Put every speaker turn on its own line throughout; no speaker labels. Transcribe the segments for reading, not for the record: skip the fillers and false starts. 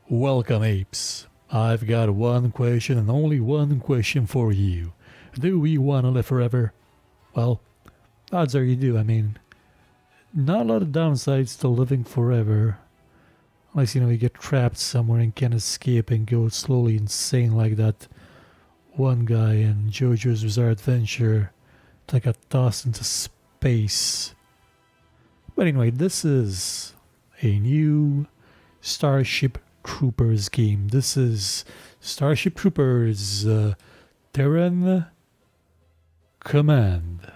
Welcome, apes. I've got one question and only one question for you. Do we want to live forever? Well, odds are you do. I mean, not a lot of downsides to living forever. Unless, you get trapped somewhere and can't escape and go slowly insane like that one guy in JoJo's Bizarre Adventure that got tossed into space. But anyway, this is a new Starship Troopers game. This is Starship Troopers Terran Command.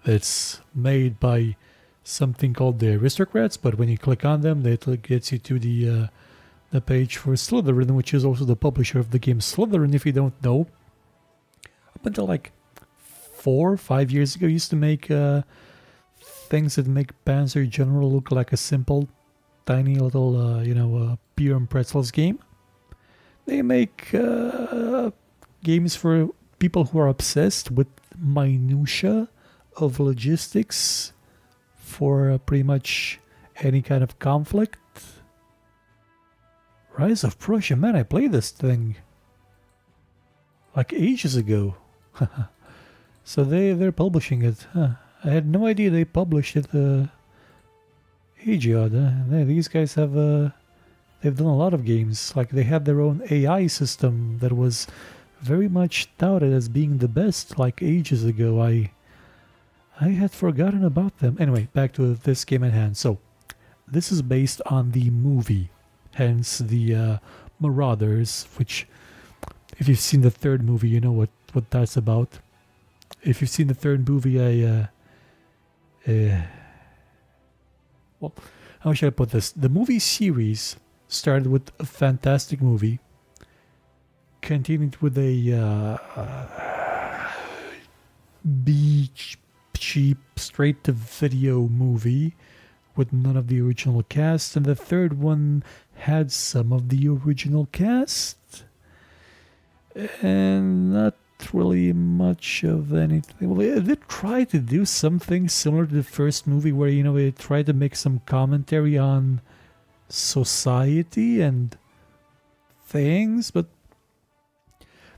It's made by something called the Aristocrats, but when you click on them, it gets you to the page for Slytherin, which is also the publisher of the game. Slytherin, if you don't know, up until like 4 or 5 years ago, used to make things that make Panzer General look like a simple, tiny little, beer and pretzels game. They make games for people who are obsessed with minutia of logistics for pretty much any kind of conflict. Rise of Prussia, man, I played this thing like ages ago. So they're publishing it. Huh. I had no idea they published it. Ageod. These guys have they've done a lot of games. Like they had their own AI system that was very much touted as being the best. Like ages ago, I had forgotten about them. Anyway, back to this game at hand. So this is based on the movie, hence the Marauders. Which, if you've seen the third movie, you know what that's about. If you've seen the third movie, well, how should I put this? The movie series started with a fantastic movie, continued with a cheap, straight-to-video movie with none of the original cast, and the third one had some of the original cast, and not really much of anything. Well, they tried to do something similar to the first movie where, they tried to make some commentary on society and things, but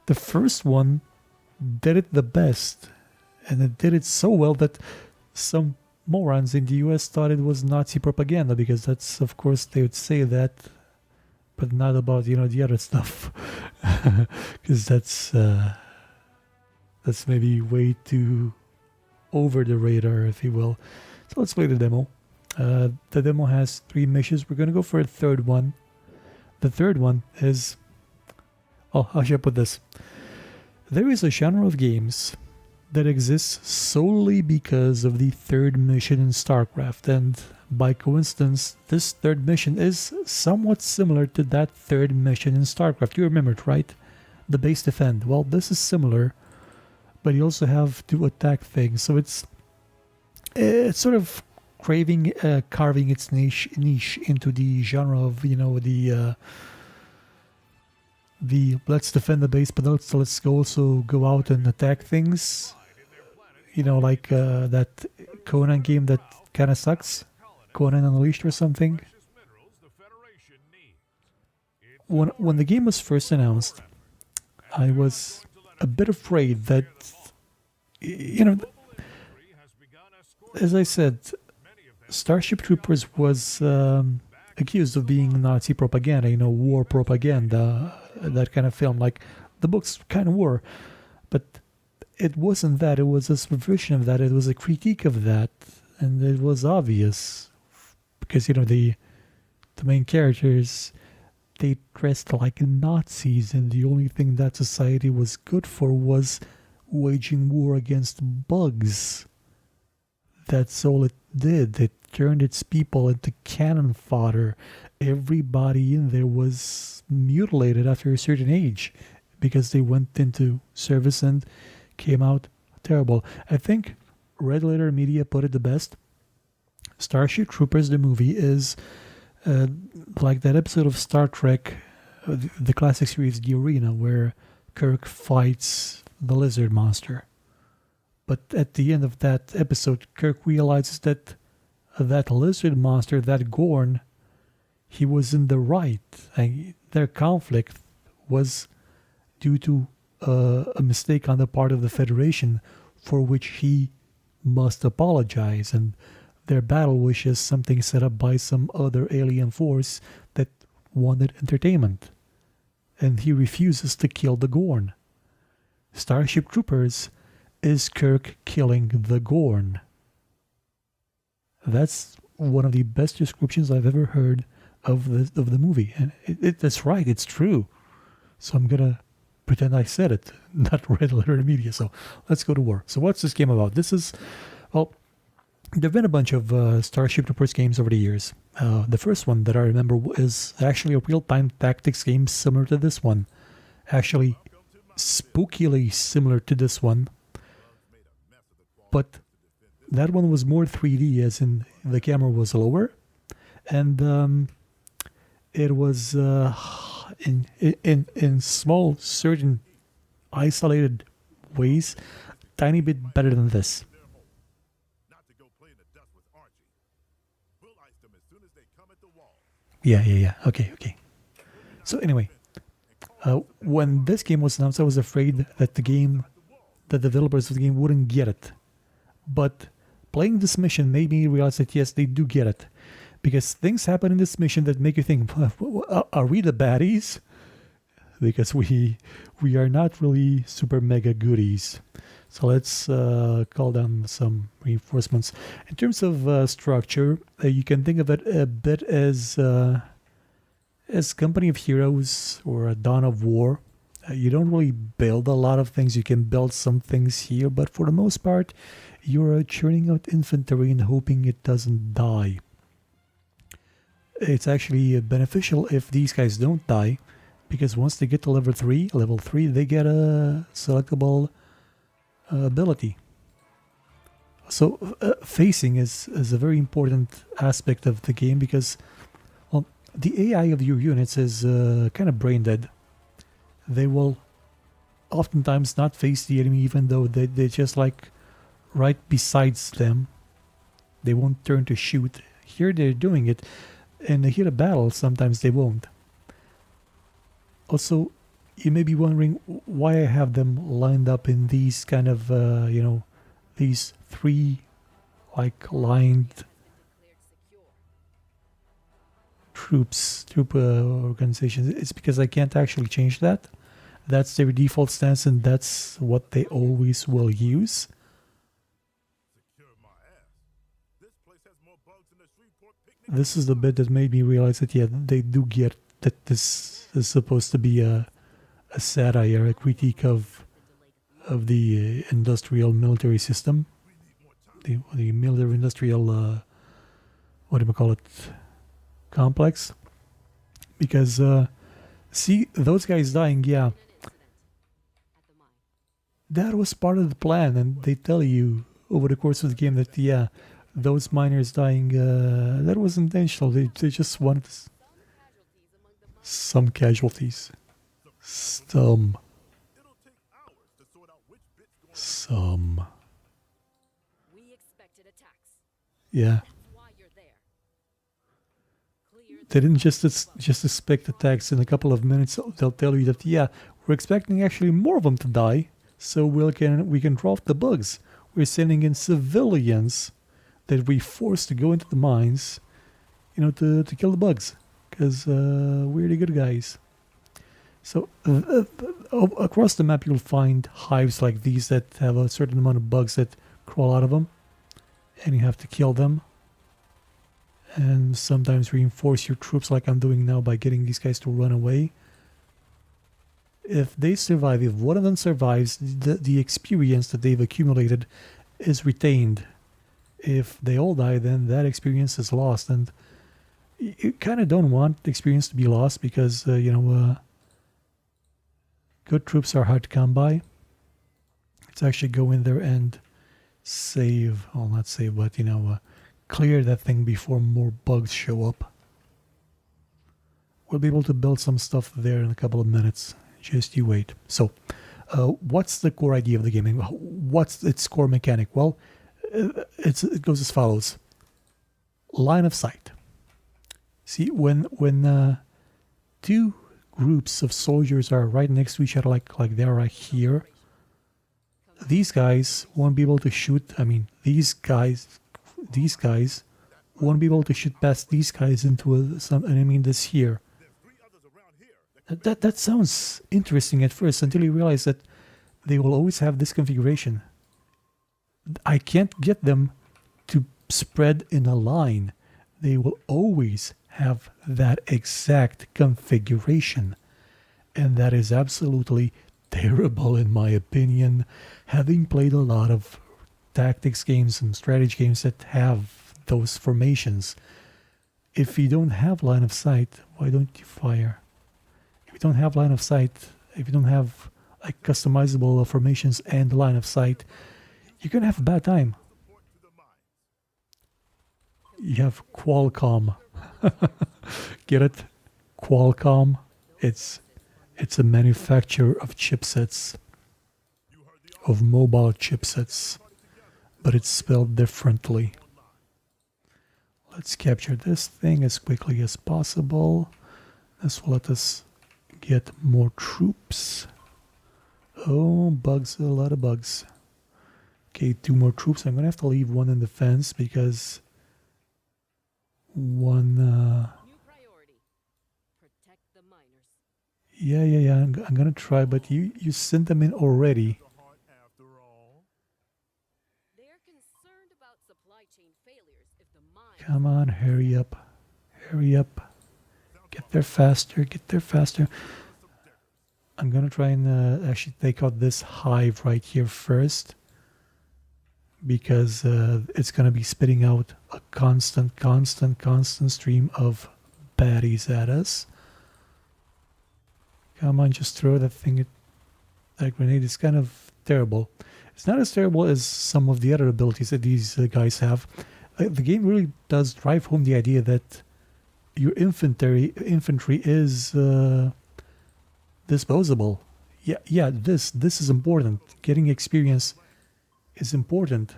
the first one did it the best, and it did it so well that some morons in the US thought it was Nazi propaganda, because that's, of course, they would say that, but not about, the other stuff, because that's maybe way too over the radar, if you will. So let's play the demo. The demo has 3 missions. We're going to go for a third one. The third one is... Oh, how should I put this? There is a genre of games that exists solely because of the third mission in StarCraft, and by coincidence, this third mission is somewhat similar to that third mission in StarCraft. You remember it, right? The base defend. Well, this is similar, but you also have to attack things. So it's sort of carving its niche into the genre of, the let's defend the base, but let's also go out and attack things. Like that Conan game that kind of sucks, Conan Unleashed or something. When the game was first announced, I was a bit afraid that, as I said, Starship Troopers was accused of being Nazi propaganda, war propaganda, that kind of film. Like, the books kind of were, but it wasn't that. It was a subversion of that. It was a critique of that, and it was obvious because, the main characters, they dressed like Nazis, and the only thing that society was good for was waging war against bugs. That's all it did. It turned its people into cannon fodder. Everybody in there was mutilated after a certain age because they went into service and came out terrible. I think Red Letter Media put it the best. Starship Troopers, the movie, is like that episode of Star Trek, the classic series, The Arena, where Kirk fights the lizard monster. But at the end of that episode, Kirk realizes that that lizard monster, that Gorn, he was in the right. their conflict was due to a mistake on the part of the Federation, for which he must apologize, and their battle wish is something set up by some other alien force that wanted entertainment, and he refuses to kill the Gorn. Starship Troopers is Kirk killing the Gorn. That's one of the best descriptions I've ever heard of the movie, and that's right, it's true. So I'm gonna pretend I said it, not red letter media. So let's go to war. So what's this game about? This is, well, there've been a bunch of Starship Troopers games over the years. The first one that I remember is actually a real-time tactics game similar to this one. Actually, spookily similar to this one. But that one was more 3D, as in the camera was lower. And it was in small, certain, isolated ways, tiny bit better than this. Yeah. Okay. So anyway, when this game was announced, I was afraid that the developers of the game wouldn't get it. But playing this mission made me realize that yes, they do get it. Because things happen in this mission that make you think, are we the baddies? Because we are not really super mega goodies. So let's call down some reinforcements. In terms of structure, you can think of it a bit as Company of Heroes or a Dawn of War. You don't really build a lot of things. You can build some things here, but for the most part, you're churning out infantry and hoping it doesn't die. It's actually beneficial if these guys don't die, because once they get to level 3, they get a selectable ability. So facing is a very important aspect of the game, because well, the AI of your units is kind of brain dead. They will oftentimes not face the enemy, even though they're just like right besides them. They won't turn to shoot. Here they're doing it. In the heat of battle, sometimes they won't. Also, you may be wondering why I have them lined up in these kind of, these three, like, lined troop organizations. It's because I can't actually change that. That's their default stance, and that's what they always will use. This is the bit that made me realize that, yeah, they do get that this is supposed to be a satire, a critique of the industrial military system, the military industrial, complex. Because, see, those guys dying, yeah, that was part of the plan, and they tell you over the course of the game that, yeah, those miners dying, that was intentional. They just wanted some casualties. Some. Yeah. They didn't just expect attacks in a couple of minutes. They'll tell you that, yeah, we're expecting actually more of them to die, so we can drop the bugs. We're sending in civilians that we forced to go into the mines, to kill the bugs, because we're the good guys. So across the map you'll find hives like these that have a certain amount of bugs that crawl out of them, and you have to kill them. And sometimes reinforce your troops like I'm doing now by getting these guys to run away. If they survive, if one of them survives, the experience that they've accumulated is retained. If they all die, then that experience is lost, and you kind of don't want the experience to be lost, because good troops are hard to come by. Let's actually go in there and save, well, not save, but clear that thing before more bugs show up. We'll be able to build some stuff there in a couple of minutes. Just you wait. So, what's the core idea of the game? What's its core mechanic? Well, it goes as follows. Line of sight. See, when two groups of soldiers are right next to each other, like they're right here, these guys won't be able to shoot. I mean, these guys won't be able to shoot past these guys into some enemy that's here. That sounds interesting at first until you realize that they will always have this configuration. I can't get them to spread in a line. They will always have that exact configuration. And that is absolutely terrible in my opinion, having played a lot of tactics games and strategy games that have those formations. If you don't have line of sight, why don't you fire? If you don't have line of sight, if you don't have like customizable formations and line of sight, you're gonna have a bad time. You have Qualcomm. Get it? Qualcomm. It's a manufacturer of chipsets, of mobile chipsets, but it's spelled differently. Let's capture this thing as quickly as possible. This will let us get more troops. Oh, bugs, a lot of bugs. Okay, 2 more troops. I'm gonna have to leave one in the fence because one... Yeah, I'm gonna try, but you sent them in already. Come on, hurry up. Hurry up. Get there faster, get there faster. I'm gonna try and actually take out this hive right here first, because it's gonna be spitting out a constant stream of baddies at us. Come on, just throw that thing. That grenade is kind of terrible. It's not as terrible as some of the other abilities that these guys have. The game really does drive home the idea that your infantry is disposable. Yeah, this is important. Getting experience is important,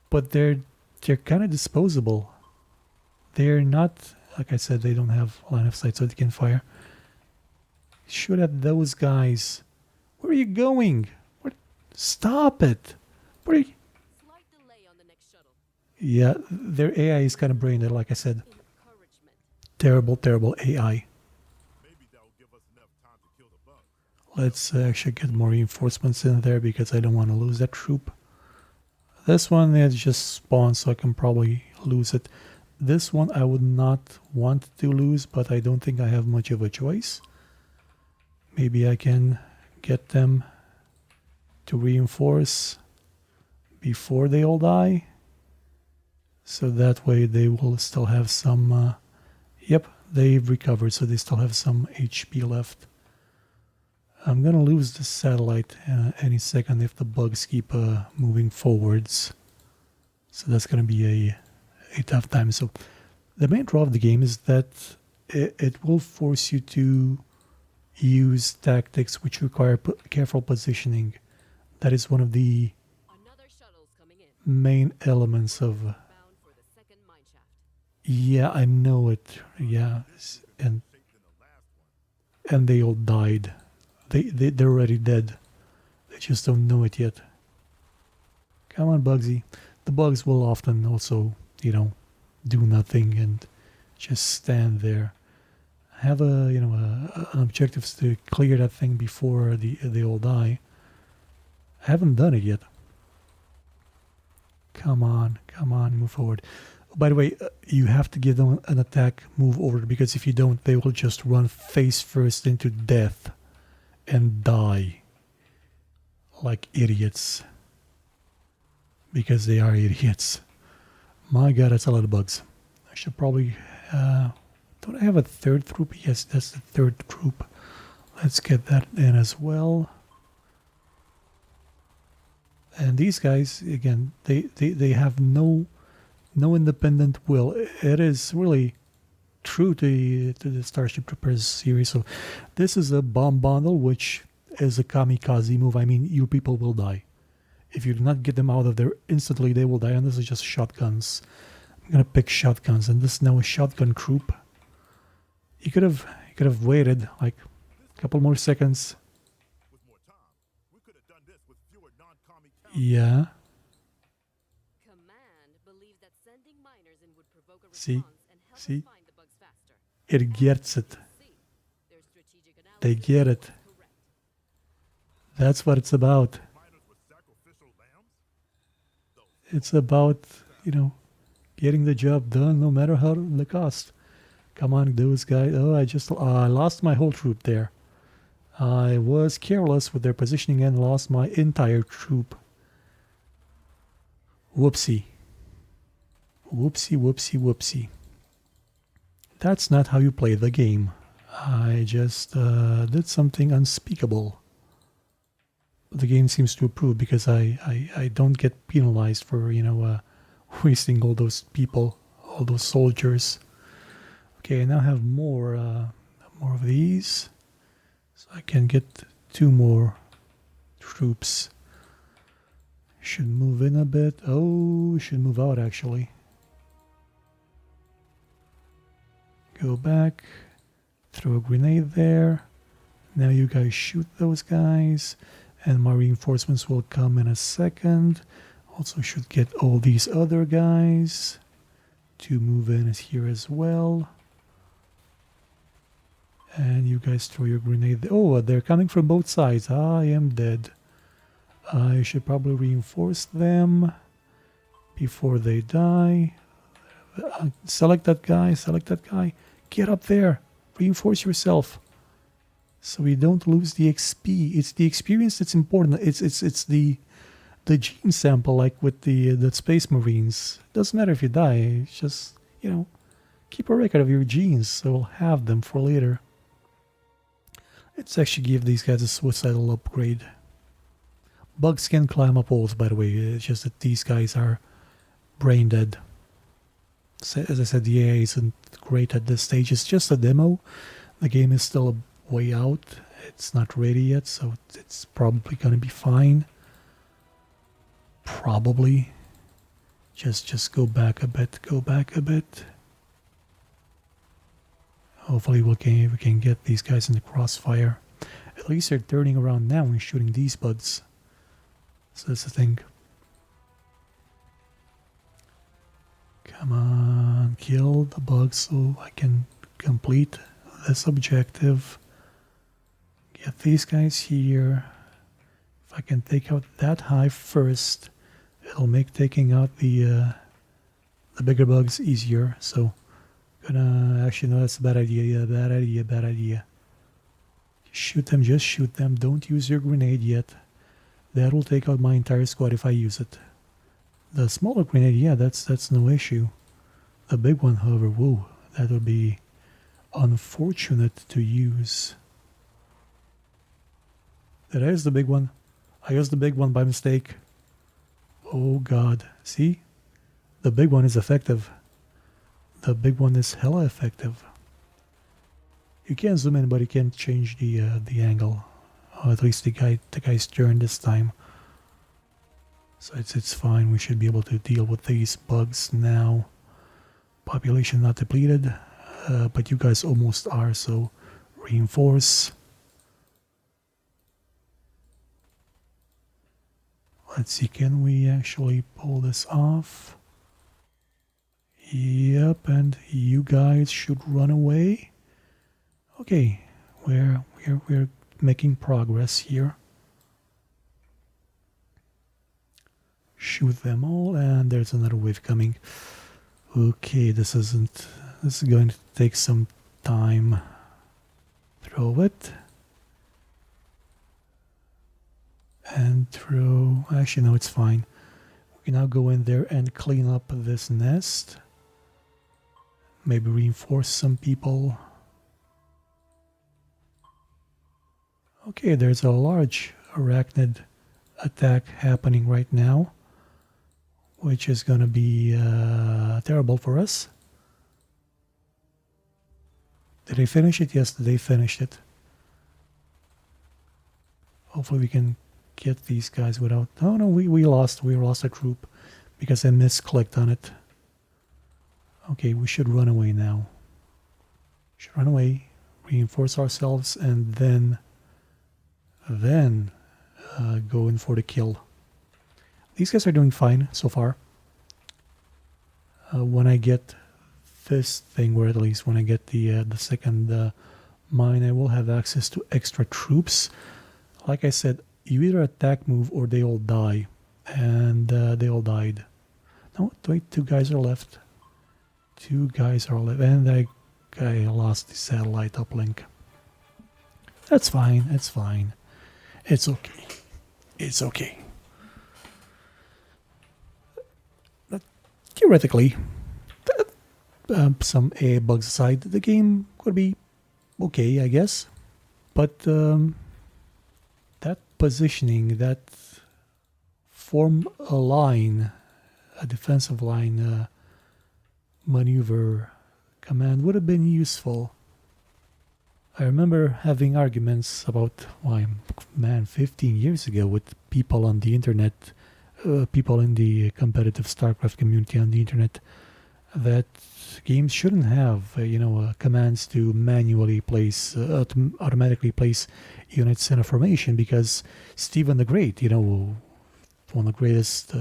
but they're kind of disposable. They're not, like I said, they don't have line of sight, so they can fire. Shoot at those guys. Where are you going? Stop it! Where are you? Yeah, their AI is kind of brain dead, like I said. Terrible AI. Let's actually get more reinforcements in there because I don't want to lose that troop. This one is just spawned, so I can probably lose it. This one I would not want to lose, but I don't think I have much of a choice. Maybe I can get them to reinforce before they all die. So that way they will still have some... yep, they've recovered, so they still have some HP left. I'm gonna lose the satellite any second if the bugs keep moving forwards. So that's gonna be a tough time. So the main draw of the game is that it will force you to use tactics which require careful positioning. That is one of the main elements of... Yeah, I know it. Yeah, and they all died. They're already dead. They just don't know it yet. Come on, Bugsy. The bugs will often also, you know, do nothing and just stand there. Have an objective to clear that thing before they all die. I haven't done it yet. Come on, move forward. By the way, you have to give them an attack move order, because if you don't, they will just run face first into death and die like idiots. Because they are idiots. My god, that's a lot of bugs. I should probably... don't I have a third troop? Yes, that's the third troop. Let's get that in as well. And these guys, again, they have no independent will. It is really true to the Starship Troopers series. So this is a bomb bundle, which is a kamikaze move. I mean, your people will die. If you do not get them out of there instantly, they will die. And this is just shotguns. I'm gonna pick shotguns, and this is now a shotgun troop. You could have Could have waited like a couple more seconds. Yeah. See? See? It gets it. They get it. That's what it's about. It's about, you know, getting the job done no matter how the cost. Come on, those guys. Oh, I lost my whole troop there. I was careless with their positioning and lost my entire troop. Whoopsie. Whoopsie, whoopsie, whoopsie. That's not how you play the game. I just did something unspeakable. But the game seems to approve because I don't get penalized for, you know, wasting all those people, all those soldiers. Okay, I now have more of these. So I can get 2 more troops. Should move in a bit. Oh, should move out actually. Go back. Throw a grenade there. Now you guys shoot those guys. And my reinforcements will come in a second. Also should get all these other guys to move in here as well. And you guys throw your grenade. Oh, they're coming from both sides. I am dead. I should probably reinforce them before they die. Select that guy. Select that guy. Get up there. Reinforce yourself. So we don't lose the XP. It's the experience that's important. It's the gene sample, like with the Space Marines. Doesn't matter if you die. It's just, you know, keep a record of your genes, so we'll have them for later. Let's actually give these guys a suicidal upgrade. Bugs can climb up walls, by the way. It's just that these guys are brain dead. So, as I said, the AI isn't great at this stage. It's just a demo. The game is still a way out. It's not ready yet, so it's probably going to be fine. Probably. Just go back a bit. Go back a bit. Hopefully we can get these guys in the crossfire. At least they're turning around now and shooting these bugs. So that's the thing. Come on, kill the bugs so I can complete this objective. Get these guys here. If I can take out that hive first, it'll make taking out the bigger bugs easier. So, actually no, that's a bad idea. Yeah, bad idea, bad idea. Shoot them, just shoot them. Don't use your grenade yet. That will take out my entire squad if I use it. The smaller grenade, yeah, that's no issue. The big one, however, whoa, that would be unfortunate to use. That is the big one. I used the big one by mistake. Oh god, see? The big one is effective. The big one is hella effective. You can zoom in, but you can't change the angle. Or at least the guy's turn this time. So it's fine. We should be able to deal with these bugs now. Population not depleted, but you guys almost are. So reinforce. Let's see. Can we actually pull this off? Yep, and you guys should run away. Okay, we're making progress here. Shoot them all, and there's another wave coming. Okay, this is going to take some time. Throw it. And throw, actually no, it's fine. We can now go in there and clean up this nest. Maybe reinforce some people. Okay, there's a large arachnid attack happening right now, which is going to be terrible for us. Did they finish it? Yes, they finished it. Hopefully we can get these guys without... Oh no, we lost a troop because I misclicked on it. Okay, we should run away now. Should run away. reinforce ourselves, and then go in for the kill. These guys are doing fine so far. When I get this thing, or at least when I get the second mine, I will have access to extra troops. Like I said, you either attack, move, or they all die. And they all died. No, wait, 2 guys are left. 2 guys are left, and I lost the satellite uplink. That's fine, it's fine. It's okay. It's okay. But theoretically, some AI bugs aside, the game could be okay, I guess. But that positioning, that form a line, a defensive line maneuver command would have been useful. I remember having arguments about, 15 years ago with people on the internet, people in the competitive StarCraft community on the internet, that games shouldn't have, commands to manually place, to automatically place units in a formation, because Stephen the Great, one of the greatest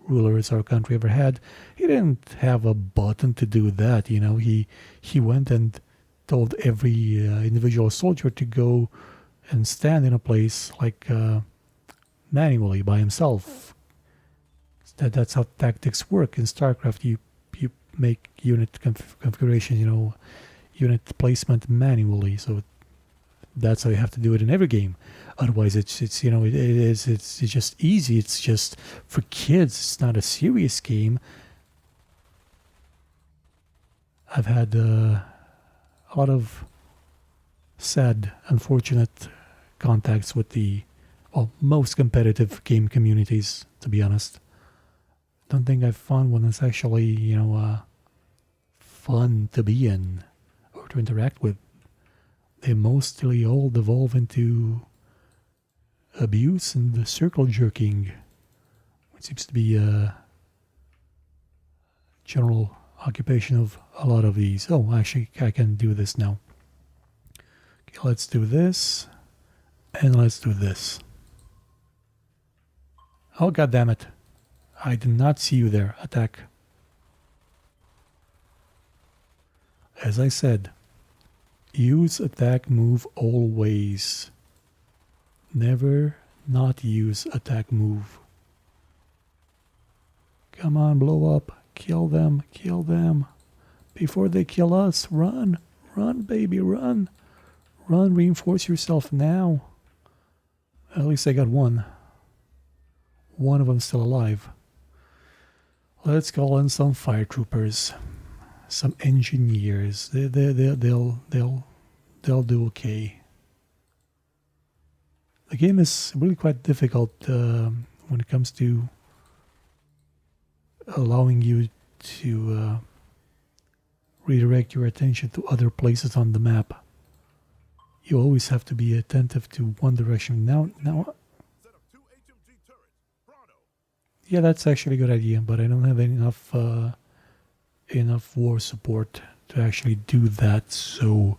rulers our country ever had, he didn't have a button to do that. He went and told every individual soldier to go and stand in a place like manually by himself. That's how tactics work in StarCraft. You make unit configuration, unit placement manually. So that's how you have to do it in every game. Otherwise, it's just easy. It's just for kids. It's not a serious game. I've had a lot of sad, unfortunate contacts with the most competitive game communities, to be honest. Don't think I've found one that's actually, fun to be in or to interact with. They mostly all devolve into abuse and circle jerking, which seems to be a general occupation of a lot of these. Oh, actually, I can do this now. Okay, let's do this, and let's do this. Oh, goddammit. I did not see you there. Attack. As I said, use attack move always. Never not use attack move. Come on, blow up. Kill them. Kill them. Before they kill us, run. Run, baby, run. Run, reinforce yourself now. At least I got one. One of them still alive. Let's call in some fire troopers. Some engineers. They'll do okay. The game is really quite difficult when it comes to allowing you to redirect your attention to other places on the map. You always have to be attentive to one direction. Now, yeah, that's actually a good idea, but I don't have enough war support to actually do that. So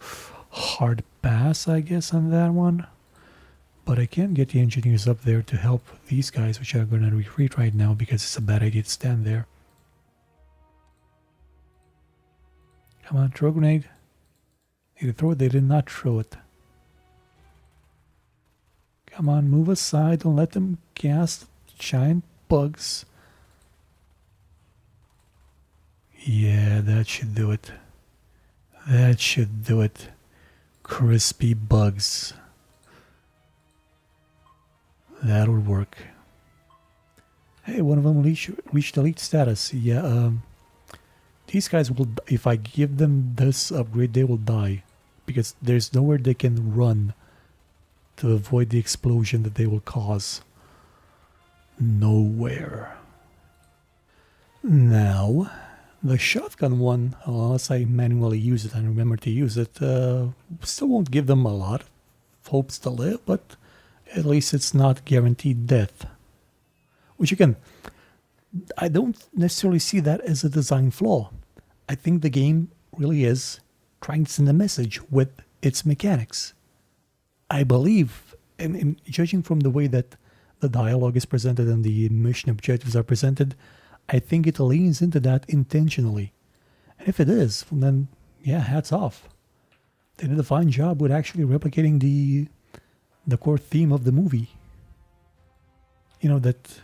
hard pass, I guess, on that one. But I can get the engineers up there to help these guys, which are going to retreat right now because it's a bad idea to stand there. Come on, throw a grenade. They throw it, they did not throw it. Come on, move aside, don't let them cast giant bugs. Yeah, that should do it. That should do it. Crispy bugs. That'll work. Hey, one of them reached elite status. Yeah, these guys will, if I give them this upgrade, they will die. Because there's nowhere they can run to avoid the explosion that they will cause. Nowhere. Now, the shotgun one, unless I manually use it and remember to use it, still won't give them a lot of hopes to live, but at least it's not guaranteed death. Which again, I don't necessarily see that as a design flaw. I think the game really is trying to send a message with its mechanics. I believe, and judging from the way that the dialogue is presented and the mission objectives are presented, I think it leans into that intentionally. And if it is, then yeah, hats off. They did a fine job with actually replicating the core theme of the movie. You know, that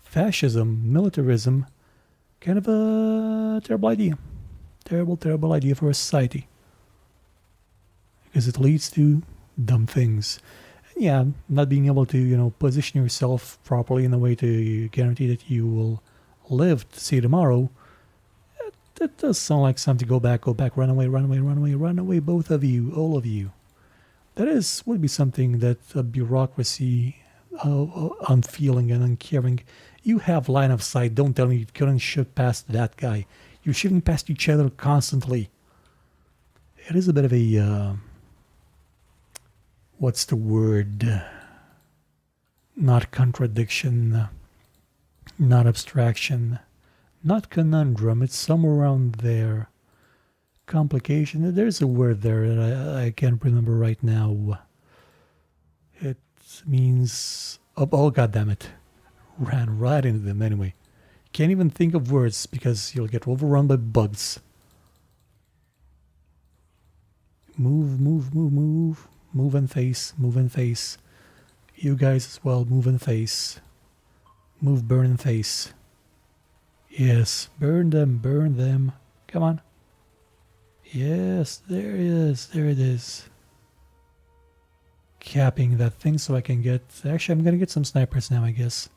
fascism, militarism, kind of a terrible idea. Terrible, terrible idea for a society. Because it leads to dumb things. Yeah, not being able to, position yourself properly in a way to guarantee that you will live to see tomorrow. That does sound like something. Go back, run away, both of you, all of you. That would be something that a bureaucracy, unfeeling and uncaring. You have line of sight. Don't tell me you couldn't shoot past that guy. You're shooting past each other constantly. It is a bit of a, what's the word? Not contradiction, not abstraction, not conundrum. It's somewhere around there. Complication. There's a word there that I can't remember right now. It means... Oh, God damn it. Ran right into them anyway. Can't even think of words because you'll get overrun by bugs. Move. Move and face. You guys as well, move and face. Move, burn and face. Yes, burn them. Come on. Yes, there it is. Capping that thing so I can get... Actually, I'm gonna get some snipers now, I guess.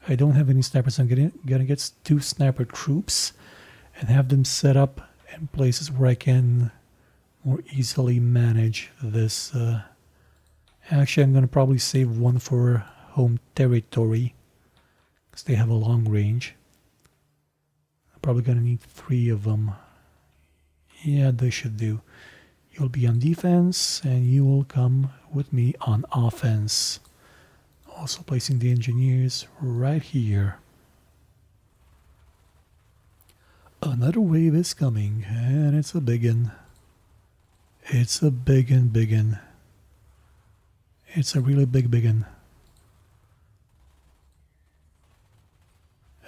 I don't have any snipers. I'm gonna get 2 sniper troops and have them set up in places where I can more easily manage this. Actually, I'm gonna probably save one for home territory because they have a long range. I'm probably gonna need 3 of them. Yeah, they should do. You'll be on defense and you will come with me on offense. Also placing the engineers right here. Another wave is coming, and it's a biggin. It's a biggin. It's a really biggin.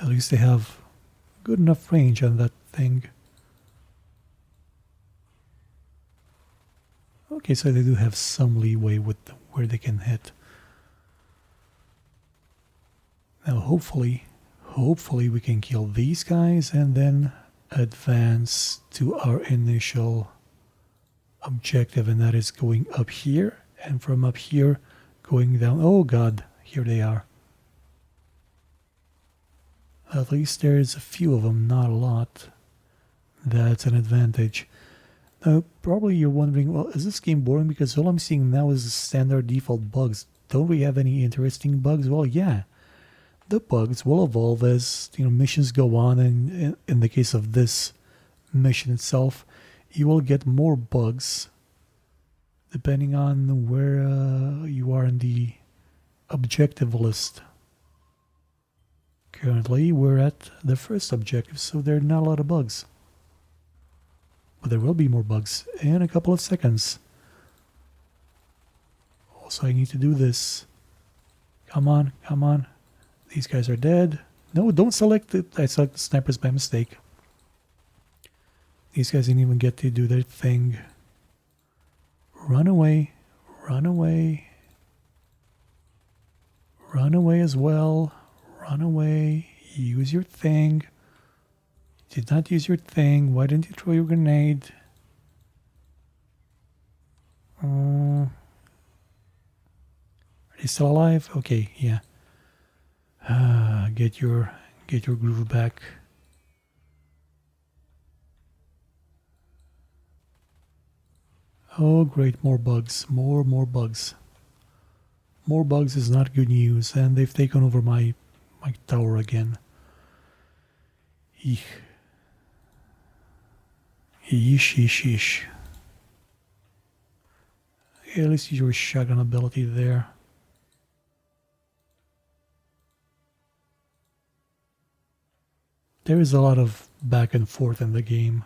At least they have good enough range on that thing. Okay, so they do have some leeway with where they can hit. Now hopefully we can kill these guys and then advance to our initial objective, and that is going up here, and from up here going down. Oh God, here they are. At least there's a few of them, not a lot. That's an advantage. Now probably you're wondering, well, is this game boring? Because all I'm seeing now is standard default bugs. Don't we have any interesting bugs? Well, yeah. The bugs will evolve as missions go on, and in the case of this mission itself, you will get more bugs depending on where you are in the objective list. Currently, we're at the first objective, so there are not a lot of bugs. But there will be more bugs in a couple of seconds. Also, I need to do this. Come on. These guys are dead. No, don't select it. I selected snipers by mistake. These guys didn't even get to do their thing. Run away as well. Run away. Use your thing. Did not use your thing. Why didn't you throw your grenade? Are they still alive? Okay, yeah. Get your groove back. Oh great, more bugs. More bugs. More bugs is not good news, and they've taken over my tower again. Eesh. Yeesh. Okay, let's use your shotgun ability there. There is a lot of back and forth in the game.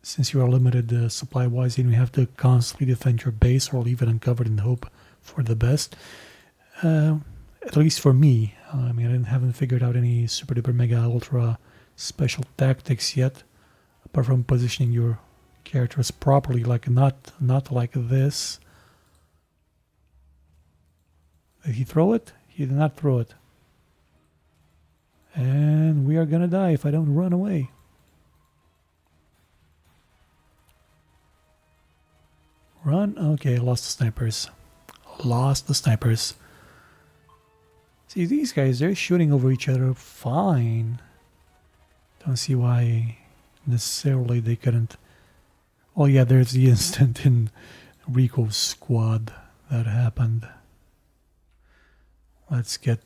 since you are limited supply-wise and you have to constantly defend your base or leave it uncovered in hope for the best. At least for me, I mean, I haven't figured out any super duper mega ultra special tactics yet, apart from positioning your characters properly, like not like this. Did he throw it? He did not throw it. And we are gonna die if I don't run away. Run? Okay, lost the snipers. Lost the snipers. See, these guys, they're shooting over each other fine. Don't see why necessarily they couldn't. Oh yeah, there's the instant in Rico's squad that happened. Let's get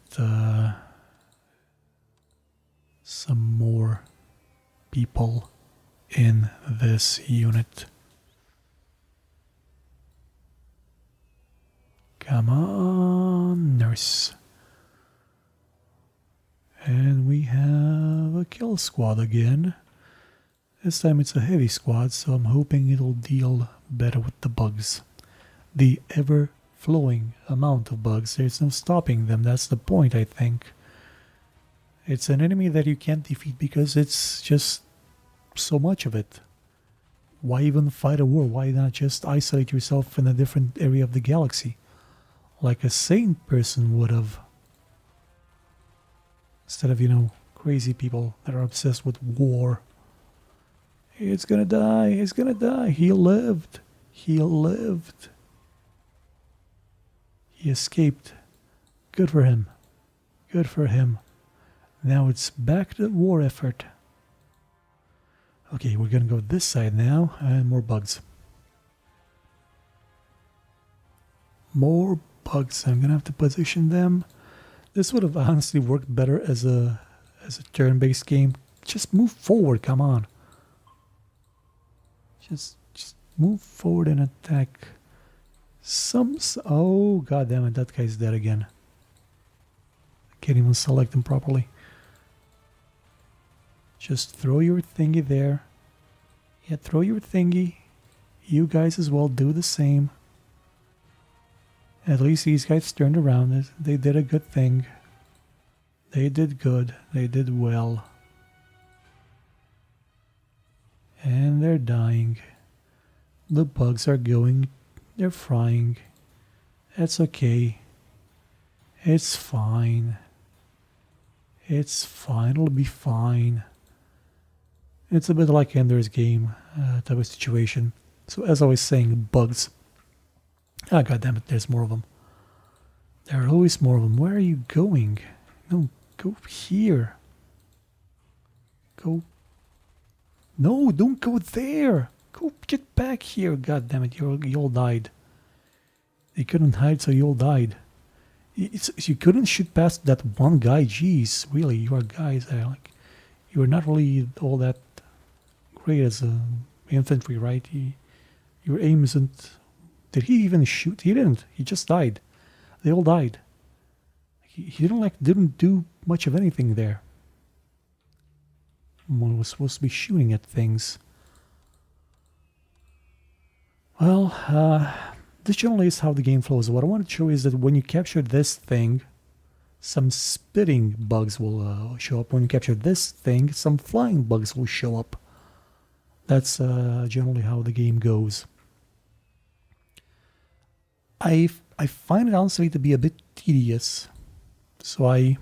some more people in this unit. Come on, nurse. And we have a kill squad again. This time it's a heavy squad, so I'm hoping it'll deal better with the bugs. The ever-flowing amount of bugs, there's no stopping them, that's the point, I think. It's an enemy that you can't defeat because it's just so much of it. Why even fight a war? Why not just isolate yourself in a different area of the galaxy? Like a sane person would have. Instead of, you know, crazy people that are obsessed with war. It's gonna die, it's gonna die. He lived. He lived. He escaped. Good for him. Good for him. Now it's back to the war effort. Okay, we're gonna go this side now, and more bugs. More bugs. I'm gonna have to position them. This would have honestly worked better as a turn-based game. Just move forward, come on. Just move forward and attack. Oh god damn it, that guy's dead again. I can't even select him properly. Just throw your thingy there. Yeah, throw your thingy. You guys as well do the same. At least these guys turned around. They did a good thing. They did good. They did well. And they're dying. The bugs are going. They're frying. That's okay. It's fine. It's fine. It'll be fine. It's a bit like Ender's Game type of situation. So as I was saying, bugs. Ah, goddammit, there's more of them. There are always more of them. Where are you going? No, go here. Go. No, don't go there. Go get back here. God damn it, you all died. They couldn't hide, so you all died. You couldn't shoot past that one guy. Jeez, really, you are guys that like you are not really all that great as infantry, right? Your aim isn't. Did he even shoot? He didn't. He just died. They all died. He didn't do much of anything there. One was supposed to be shooting at things. Well, this generally is how the game flows. What I want to show is that when you capture this thing, some spitting bugs will show up. When you capture this thing, some flying bugs will show up. That's generally how the game goes. I find it honestly to be a bit tedious, so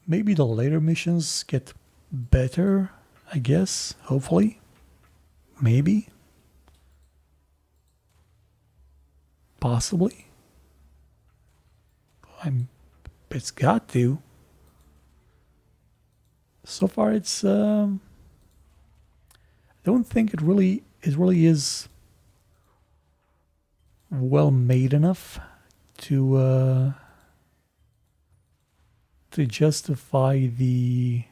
maybe the later missions get better, I guess, hopefully, maybe, possibly. It's got to. So far, it's I don't think it really is well made enough to justify the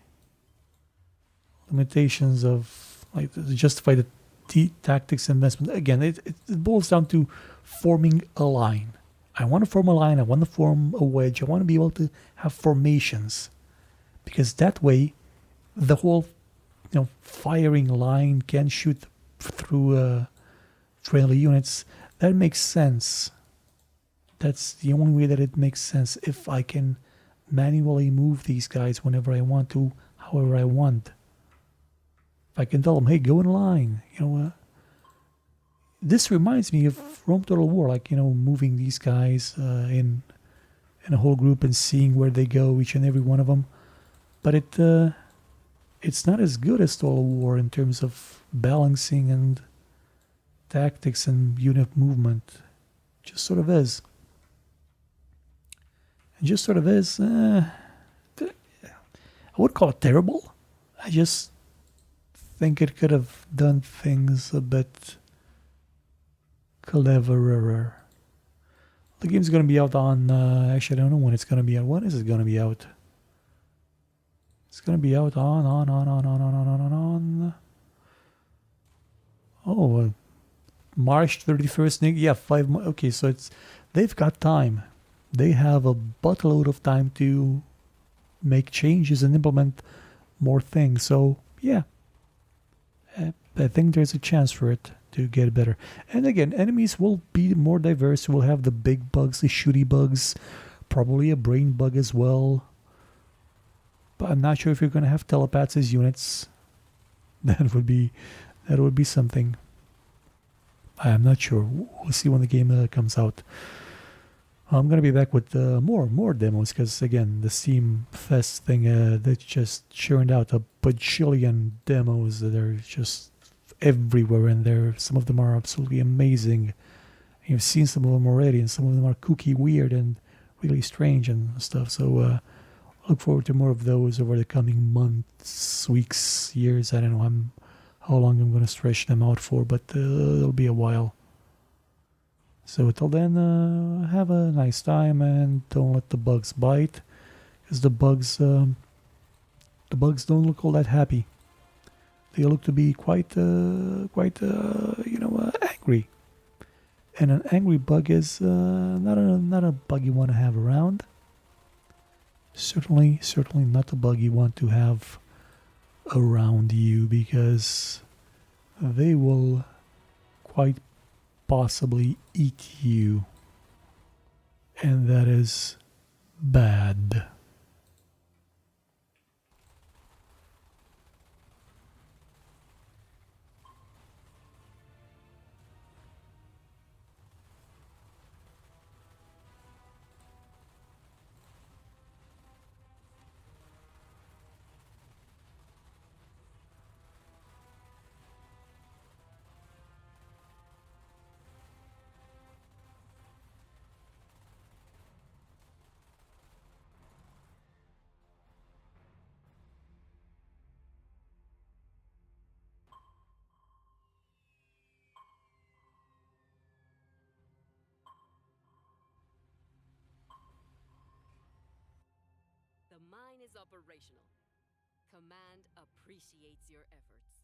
limitations of, like, to justify the tactics investment. Again, it boils down to forming a line. I want to form a line, I want to form a wedge, I want to be able to have formations, because that way the whole firing line, can shoot through friendly units. That makes sense. That's the only way that it makes sense. If I can manually move these guys whenever I want to, however I want. If I can tell them, hey, go in line. This reminds me of Rome Total War, like, moving these guys in a whole group and seeing where they go, each and every one of them. But it's not as good as Total War in terms of balancing and tactics and unit movement. Just sort of is. It just sort of is. I would call it terrible. I just think it could have done things a bit cleverer. The game's going to be out on... actually, I don't know when it's going to be out. When is it going to be out? It's going to be out on... Oh, March 31st. Yeah, 5 months. Okay, so they've got time. They have a buttload of time to make changes and implement more things. So, yeah. I think there's a chance for it to get better. And again, enemies will be more diverse. We'll have the big bugs, the shooty bugs, probably a brain bug as well. But I'm not sure if you're going to have telepaths as units. That would be something. I'm not sure. We'll see when the game comes out. I'm going to be back with more demos because, again, the Steam Fest thing, they just churned out a bajillion demos that are just everywhere, and some of them are absolutely amazing. You've seen some of them already, and some of them are kooky, weird, and really strange and stuff. So look forward to more of those over the coming months, weeks, years. I don't know how long I'm going to stretch them out for, but it'll be a while. So until then, have a nice time and don't let the bugs bite, because the bugs don't look all that happy. They look to be quite angry. And an angry bug is not a bug you want to have around. Certainly not a bug you want to have around you, because they will quite possibly eat you, and that is bad.
The mine is operational. Command appreciates your efforts.